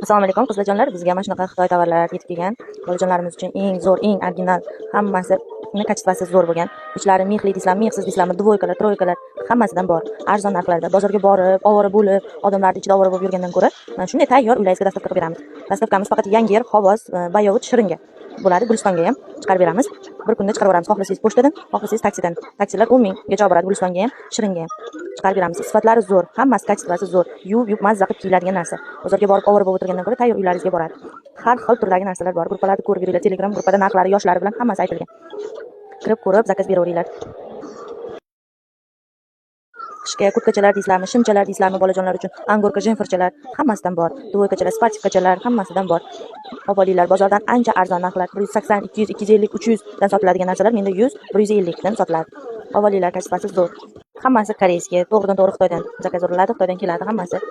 Assalomu alaykum qizlarjonlar, bizga mana shunaqa Xitoy tovarlari yetib kelgan. Bolajonlarimiz uchun eng zo'r, eng original, hammasi kachествasi zo'r bo'lgan. Ichlari mixli deysizlarmi, mixsiz deysizlarmi, dvoykalar, troykalar hammasidan bor. Arzon narxlarda bozorga borib, ovora bo'lib, odamlarning ichida ovora bo'lib yurgandan ko'ra, mana shunday tayyor uylaringizga dastavka qilib beramiz. Dastavkamiz faqat Yangiyer, Xovos, Bayovut, Shiringa bo'ladi. Gulistonga ham chiqarib beramiz. Bir kunda chiqarib yuboramiz. Xohlasangiz pochtadan, xohlasangiz taksidan. Taksilar 10 minggacha olib boradi. Gulistonga ham, Shiringa ham chiqarib beramiz. Sifatlari zo'r, hammasi kachествasi zo'r. Yuvib mazza qilib kiyiladigan narsa. Bozorga borib ovora bo'lib o'tirgandan ko'ra tayyor uylaringizga boradi. Har xil turdagi narsalar bor. Gruppalarda ko'rib yuringlar. Telegram gruppada narxlari, yoshlari bilan hammasi aytilgan. Kirib ko'rib zakaz beraveringlar. Qishga kurtkachalar deysizlarmi, shimchalar deysizlarmi, bolajonlar uchun angorka, jenfirchalar hammasidan bor. Dvoykachalar, sportivkachalar hammasidan bor. Oboliylar bozordan ancha arzon narxlar. 180, 200, 250, 300 dan sotiladigan narsalar menda 100, 150 dan sotiladi. Oboliylar kachествasi zo'r. Hammasi koreyskiy, to'g'ridan to'g'ri Xitoydan zakaz uriladi, Xitoydan keladi hammasi.